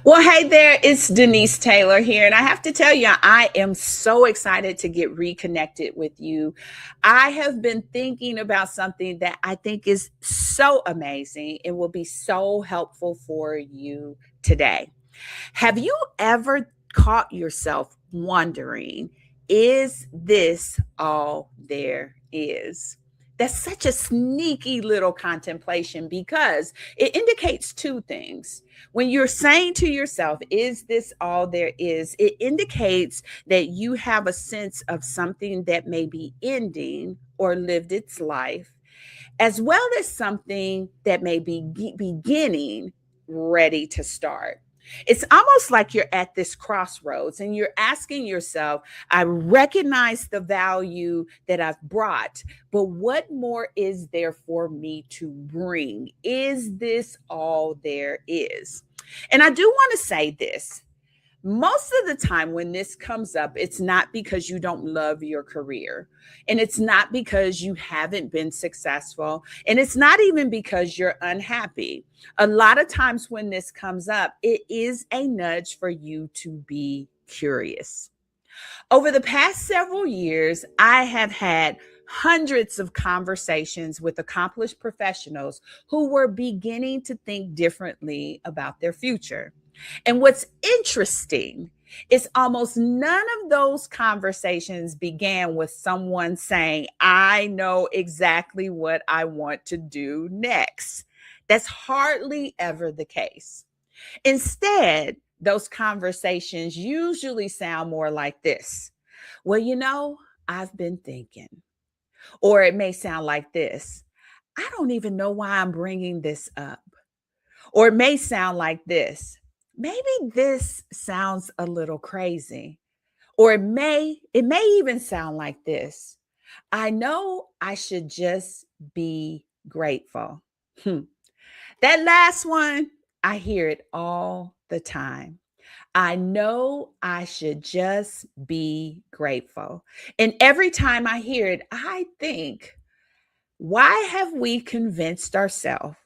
Well, hey there, it's Denise Taylor here, and I have to tell you, I am so excited to get reconnected with you. I have been thinking about something that I think is so amazing and will be so helpful for you today. Have you ever caught yourself wondering, is this all there is? That's such a sneaky little contemplation because it indicates two things. When you're saying to yourself, is this all there is? It indicates that you have a sense of something that may be ending or lived its life, as well as something that may be beginning, ready to start. It's almost like you're at this crossroads and you're asking yourself, I recognize the value that I've brought, but what more is there for me to bring? Is this all there is? And I do want to say this. Most of the time, when this comes up, it's not because you don't love your career, and it's not because you haven't been successful, and it's not even because you're unhappy. A lot of times, when this comes up, it is a nudge for you to be curious. Over the past several years, I have had hundreds of conversations with accomplished professionals who were beginning to think differently about their future. And what's interesting is almost none of those conversations began with someone saying, I know exactly what I want to do next. That's hardly ever the case. Instead, those conversations usually sound more like this. Well, I've been thinking. Or it may sound like this. I don't even know why I'm bringing this up. Or it may sound like this. Maybe this sounds a little crazy. Or it may even sound like this. I know I should just be grateful. Hmm. That last one, I hear it all the time. I know I should just be grateful. And every time I hear it, I think, why have we convinced ourselves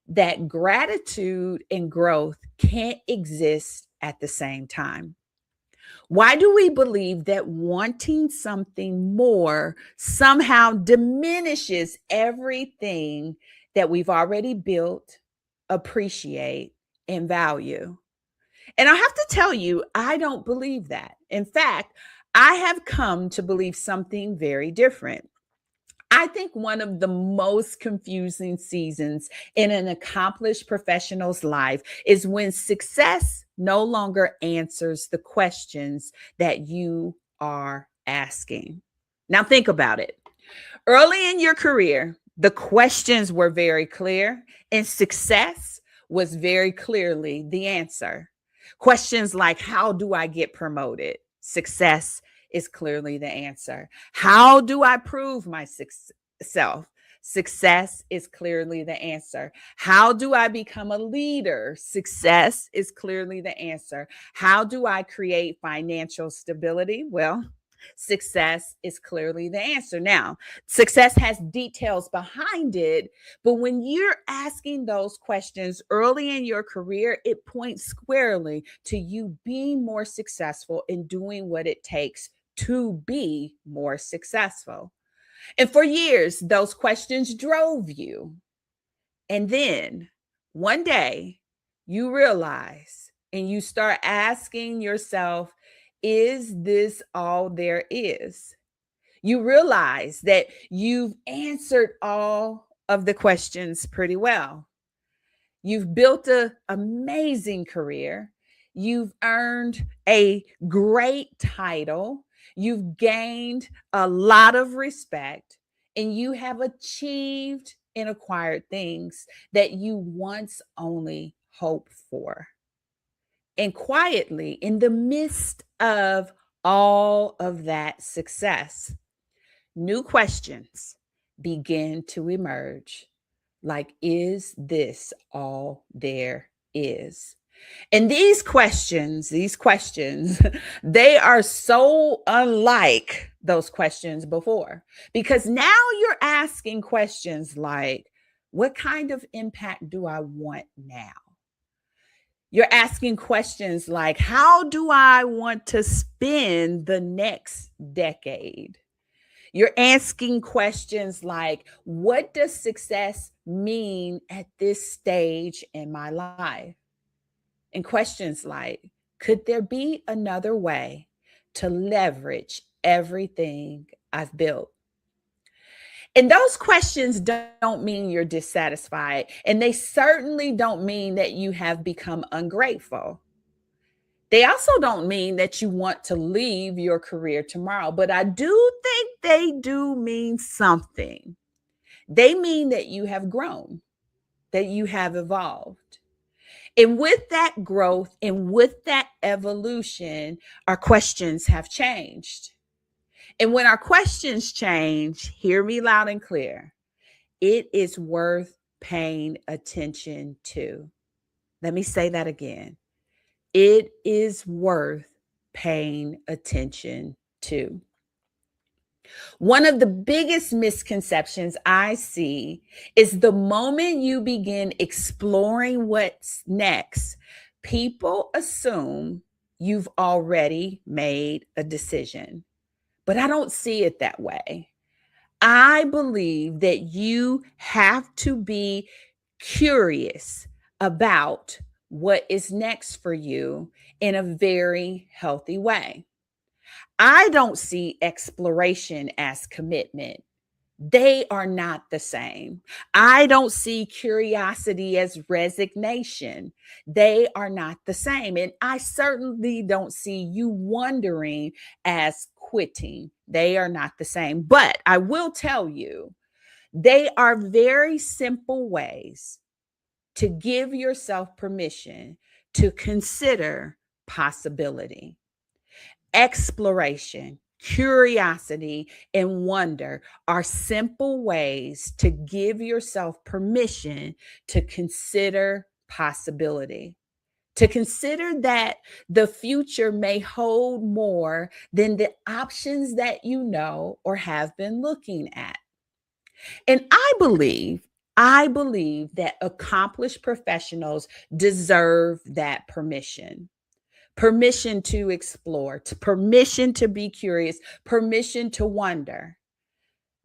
that gratitude and growth can't exist at the same time? Why do we believe that wanting something more somehow diminishes everything that we've already built, appreciate, and value? And I have to tell you, I don't believe that. In fact, I have come to believe something very different. I think one of the most confusing seasons in an accomplished professional's life is when success no longer answers the questions that you are asking. Now, think about it. Early in your career, the questions were very clear, and success was very clearly the answer. Questions like, how do I get promoted? Success is clearly the answer. How do I prove myself? Success is clearly the answer. How do I become a leader? Success is clearly the answer. How do I create financial stability? Well, success is clearly the answer. Now, success has details behind it, but when you're asking those questions early in your career, it points squarely to you being more successful in doing what it takes to be more successful. And for years, those questions drove you. And then one day you realize and you start asking yourself, is this all there is? You realize that you've answered all of the questions pretty well. You've built an amazing career. You've earned a great title. You've gained a lot of respect, and you have achieved and acquired things that you once only hoped for. And quietly, in the midst of all of that success, new questions begin to emerge. Like, is this all there is? And these questions, they are so unlike those questions before, because now you're asking questions like, what kind of impact do I want now? You're asking questions like, how do I want to spend the next decade? You're asking questions like, what does success mean at this stage in my life? And questions like, could there be another way to leverage everything I've built? And those questions don't mean you're dissatisfied. And they certainly don't mean that you have become ungrateful. They also don't mean that you want to leave your career tomorrow. But I do think they do mean something. They mean that you have grown, that you have evolved. And with that growth and with that evolution, our questions have changed. And when our questions change, hear me loud and clear, it is worth paying attention to. Let me say that again. It is worth paying attention to. One of the biggest misconceptions I see is the moment you begin exploring what's next, people assume you've already made a decision. But I don't see it that way. I believe that you have to be curious about what is next for you in a very healthy way. I don't see exploration as commitment. They are not the same. I don't see curiosity as resignation. They are not the same. And I certainly don't see you wondering as quitting. They are not the same. But I will tell you, they are very simple ways to give yourself permission to consider possibility. Exploration, curiosity, and wonder are simple ways to give yourself permission to consider possibility, to consider that the future may hold more than the options that you know or have been looking at. And I believe that accomplished professionals deserve that permission. Permission to explore, to permission to be curious, permission to wonder,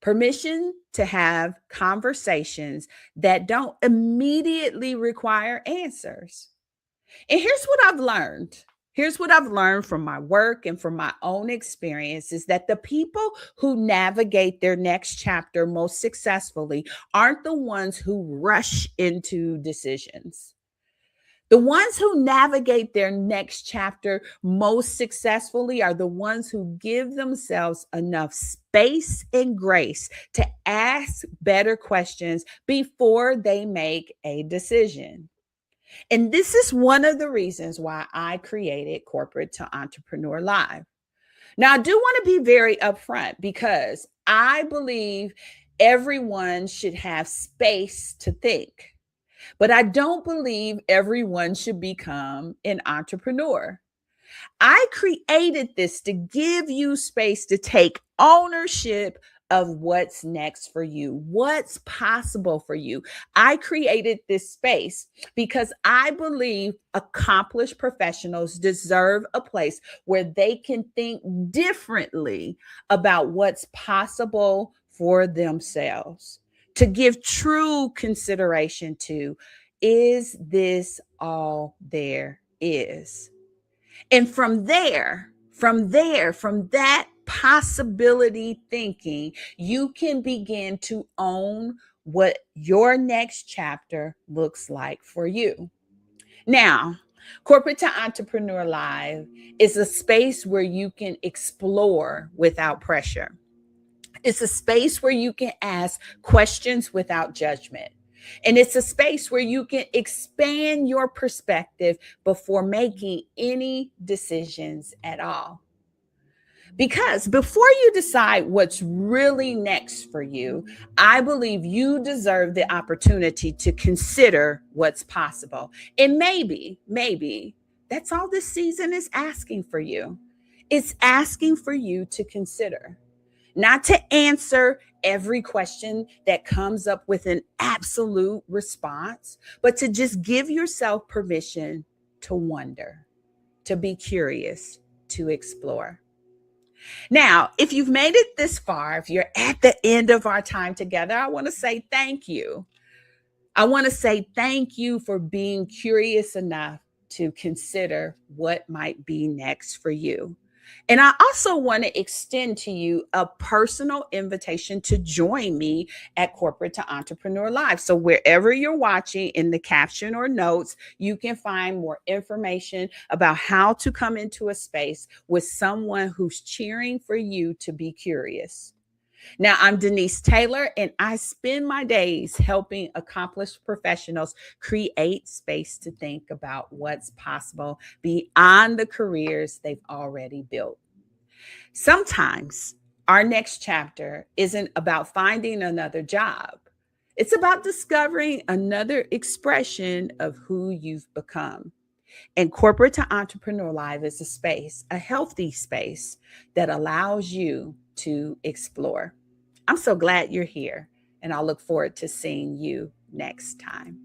permission to have conversations that don't immediately require answers. And here's what I've learned. Here's what I've learned from my work and from my own experience is that the people who navigate their next chapter most successfully aren't the ones who rush into decisions. The ones who navigate their next chapter most successfully are the ones who give themselves enough space and grace to ask better questions before they make a decision. And this is one of the reasons why I created Corporate to Entrepreneur Live. Now, I do want to be very upfront because I believe everyone should have space to think. But I don't believe everyone should become an entrepreneur. I created this to give you space to take ownership of what's next for you, what's possible for you. I created this space because I believe accomplished professionals deserve a place where they can think differently about what's possible for themselves, to give true consideration to, is this all there is? And from that possibility thinking, you can begin to own what your next chapter looks like for you. Now, Corporate to Entrepreneur Live is a space where you can explore without pressure. It's a space where you can ask questions without judgment. And it's a space where you can expand your perspective before making any decisions at all. Because before you decide what's really next for you, I believe you deserve the opportunity to consider what's possible. And maybe that's all this season is asking for you. It's asking for you to consider, not to answer every question that comes up with an absolute response, but to just give yourself permission to wonder, to be curious, to explore. Now, if you've made it this far, if you're at the end of our time together, I want to say thank you. I want to say thank you for being curious enough to consider what might be next for you. And I also want to extend to you a personal invitation to join me at Corporate to Entrepreneur Live. So, wherever you're watching, in the caption or notes, you can find more information about how to come into a space with someone who's cheering for you to be curious. Now, I'm Denise Taylor, and I spend my days helping accomplished professionals create space to think about what's possible beyond the careers they've already built. Sometimes our next chapter isn't about finding another job, it's about discovering another expression of who you've become. And Corporate to Entrepreneur Live is a space, a healthy space that allows you to explore. I'm so glad you're here, and I'll look forward to seeing you next time.